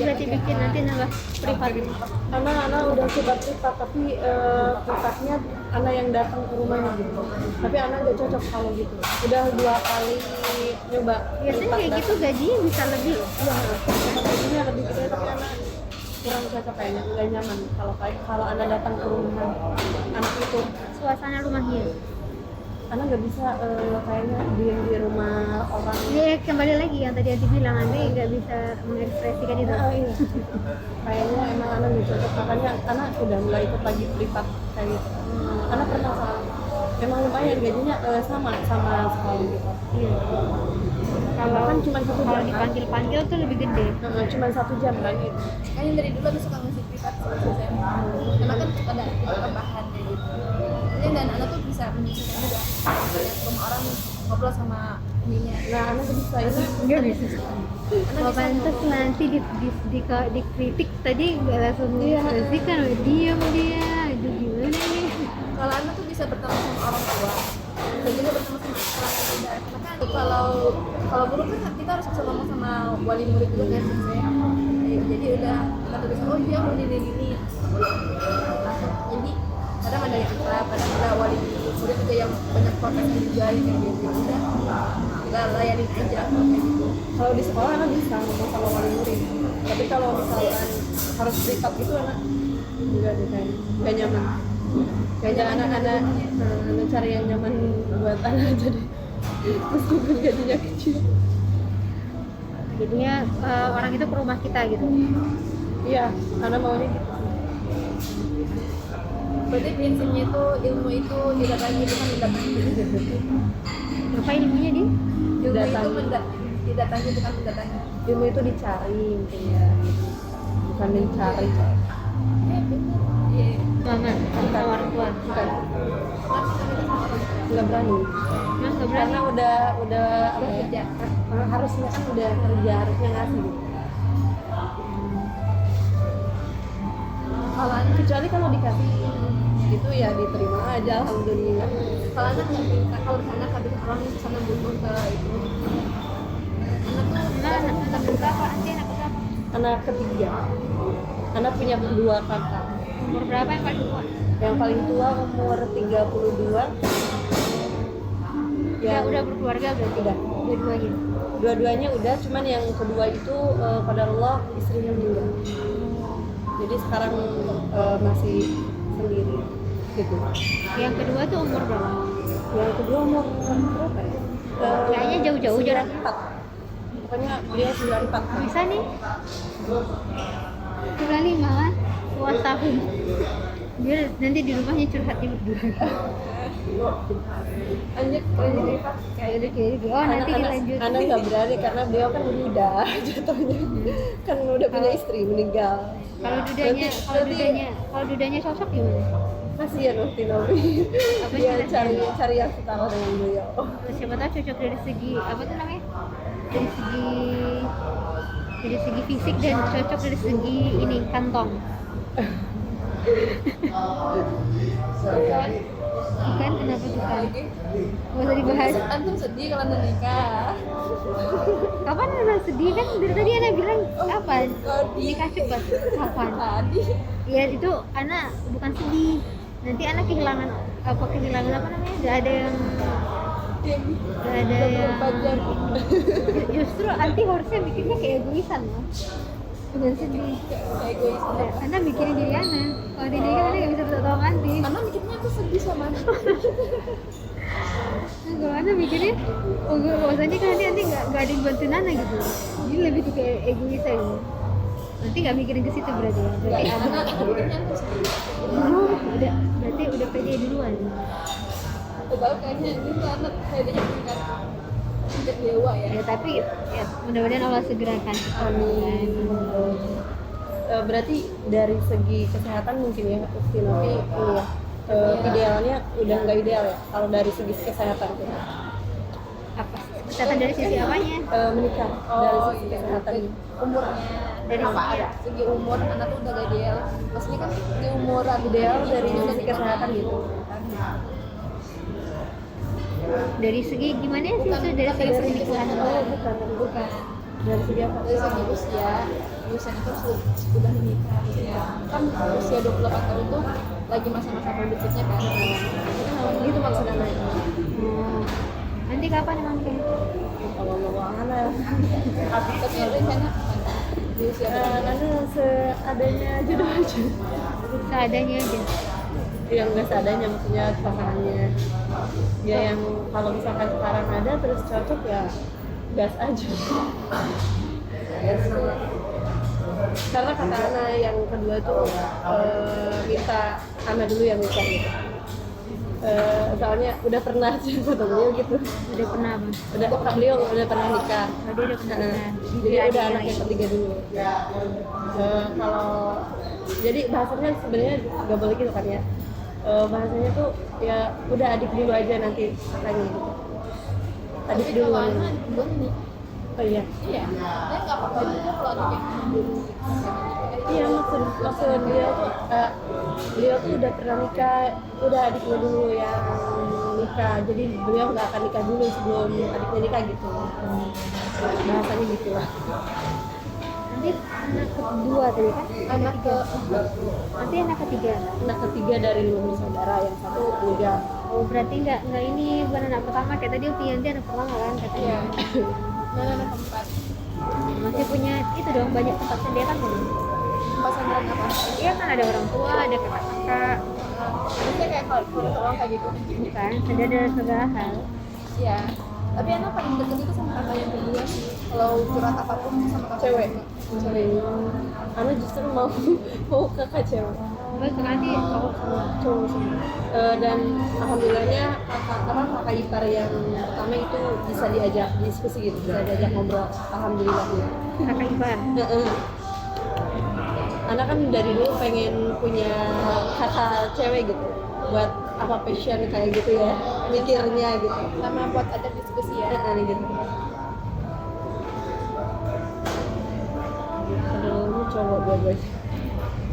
berarti bikin nanti nambah privat. Anak udah coba privat tapi privatnya anak yang datang ke rumahnya gitu. Tapi anak nggak cocok kalau gitu. Udah 2 kali nyoba. Biasanya kayak gitu gajinya bisa lebih loh. Gajinya lebih gede tapi anak kurang cocok kayaknya, nggak nyaman kalau anak datang ke rumah anak itu. Suasana rumahnya. Anak nggak bisa kayaknya diem di rumah orang. Ya kembali lagi yang tadi Adi bilang, Andi nggak bisa mengekspresikan itu. Iya. Kayaknya emang anak nggak cocok, makanya anak udah mulai ikut lagi privat kayak gitu. Anak pernah emang lumayan gajinya sama sekali gitu. Iya. Kalau Kan cuma 1 kalau jam. dipanggil tuh lebih gede. Cuma 1 jam kan gitu. Kayaknya dari dulu aku suka musik privat saya. Karena kan ada tambahan kayak gitu. Jadi dan anak tuh bisa menyesuaikan juga. Banyak rumah orang ngobrol sama ininya. Nah, anak tuh bisa itu. Nggak bisa. Anak Kalau bisa pantas nanti dikritik tadi nggak langsung mengekspresikan, diam dia. Aduh gimana nih? kalau anak tuh bisa bertemu sama orang tua dan juga bertemu sama orang tua. Karena kan kalau guru kan kita harus bisa ngomong sama wali murid juga kan sih. Jadi udah kita tuh bisa oh iya ini. Jadi kadang ada yang akrab, kadang ada wali murid juga yang banyak profesi juga yang kayak gitu. Udah kita layanin aja kayak gitu. Kalau di sekolah anak bisa ngomong sama wali murid. Tapi kalau misalkan harus privat gitu anak enggak deh kayaknya. Nggak nyaman. Kayaknya anak-anak cari yang nyaman buat anak aja deh. Meskipun gajinya kecil. Jadinya orang itu ke rumah kita gitu. Iya, anak maunya gitu. Berarti prinsipnya itu ilmu itu tidak lagi bukan mendatangi. Apa ilmunya dia? Ilmu itu Datangi. didatangi bukan mendatangi. Ilmu itu dicari mungkin ya. Bukan mencari. Iya. Mama, sama orang tua. Bukan. Nggak berani. Mas nggak berani. Karena udah apa ya? Kerja. Harusnya kan udah kerja, harusnya ngasih gitu. Kalau anak Kecuali kalau dikasih itu ya diterima aja, alhamdulillah. kalau anak nggak bisa, kalau misalnya habis orang di sana butuh ke itu Anak berapa? Nanti anak berapa? Anak ketiga, anak punya 2 kakak. Umur berapa yang paling tua? Yang paling tua umur 32. Udah berkeluarga berarti? Udah. Dua-duanya? Dua-duanya udah, cuman yang kedua itu pada Allah istrinya meninggal. Jadi sekarang masih sendiri gitu. Yang kedua tuh umur berapa? Yang kedua umur berapa ya? Kayaknya jauh-jauh jarak. 94. Pokoknya dia 94 kan. Bisa nih? 95 kan? Luas tahun. Dia nanti di rumahnya curhat di berdua. lanjut Kayak gitu. Oh nanti dilanjut. Anak nggak berani karena beliau kan muda jatuhnya. Kan udah punya istri meninggal. Kalau dudanya cocok gimana? Masih ya Nurti Novi. Apa Dia sih cari yang setara dengan beliau. Siapa tahu cocok dari segi apa tuh namanya? Dari segi fisik dan cocok dari segi ini kantong. Ikan kenapa tuh kan? Gak usah dibahas. antum sedih kalau anda nikah. Kapan Ana sedih kan? Dari tadi Ana bilang kapan? Nikah cepat. Kapan? Tadi Ya itu Ana bukan sedih. Nanti Ana kehilangan apa namanya? Gak ada yang justru anti harusnya mikirnya kayak egoisan loh. Bukan sedih. kayak egois. Ana mikirin diri Ana. Kalau diri Ana nggak bisa tolong anti. Karena mikirnya aku sedih sama anak. Kalau Ana mikirnya, bahwasanya kan nanti nggak ada yang bantuin Ana gitu. Jadi lebih ke kayak egois aja. Nanti nggak mikirin ke situ berarti ya. Berarti Ana Mikirnya aku sedih. berarti udah pede duluan. Tahu kayaknya ini tuh anak kayaknya tingkat dewa ya. Ya tapi ya mudah-mudahan Allah segera kasih. Amin. Berarti dari segi kesehatan mungkin ya Ukti Novi ini ya idealnya udah nggak ideal ya kalau dari segi kesehatan tuh. Apa? Kesehatan dari sisi apanya? Menikah dari sisi kesehatan. Umurnya Dari apa segi- ya? Segi umur anak tuh udah gak ideal. Maksudnya kan di umur Ideal dari sisi kesehatan gitu. Dari segi gimana sih? Bukan- Dari bukan segi dari segi pernikahan. kesehatan. Bukan. dari segi apa? Dari segi usia itu sudah menikah ya. Kan usia 28 tahun tuh lagi masa-masa produktifnya kan. Itu maksud anak. Nanti kapan emang kayak? Kalau mau anak, Tapi rencana di usia berapa? karena seadanya jodoh aja. Seadanya aja. Yang nggak seadanya maksudnya pasangannya. Ya yang kalau misalkan sekarang ada terus cocok ya gas aja. Karena kata Ana yang kedua tuh minta Ana dulu yang nikah gitu. Soalnya udah pernah sih kata beliau gitu. Udah pernah bang? Beliau udah pernah nikah. Oh, dia udah pernah. Jadi udah anak yang ketiga dulu. Kalau jadi bahasanya sebenarnya nggak boleh gitu kan ya. Bahasanya tuh ya udah adik dulu aja nanti katanya gitu. Adik Tapi dulu. kalau anak belum nih. Oh iya. Iya. Dia nggak apa-apa juga kalau anaknya belum. Iya maksud dia tuh beliau tuh udah pernah nikah, udah adiknya dulu yang nikah, jadi beliau nggak akan nikah dulu sebelum adiknya nikah gitu. Bahasanya gitu lah. Nanti anak kedua tadi kan? Anak ke Nanti anak ketiga. Anak ketiga dari 5 bersaudara, yang satu meninggal. Oh berarti nggak ini bukan anak pertama kayak tadi Upianti anak pertama kan katanya. iya. Dan anak keempat. Masih punya itu dong banyak tempat sendirian kan? Pasangan apa? Iya kan ada orang tua, ada kakak-kakak, Maksudnya kayak kalau orang kayak gitu. bukan? Ada segala hal. Iya. Tapi anak paling deket itu sama kakak yang kedua sih. Kalau curhat apapun sama kakak Cewek. yang kedua. Cewek. Ana justru mau kakak cewek. Baik nanti cowok semua. Cowok sih. Dan alhamdulillahnya kakak ipar yang pertama itu bisa diajak diskusi gitu, bisa diajak ngobrol. Alhamdulillahnya. Kakak ipar. Anak kan dari dulu pengen punya kakak cewek gitu, buat apa passion kayak gitu ya, mikirnya gitu. Sama buat ada diskusi ya. Gitu. Aduh, ini cowok dua-duanya.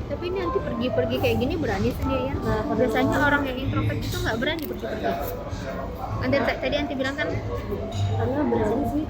Tapi ini nanti pergi-pergi kayak gini berani sendirian. Nah, Biasanya orang yang introvert itu nggak berani pergi-pergi. Tadi anti bilang kan Karena berani sih.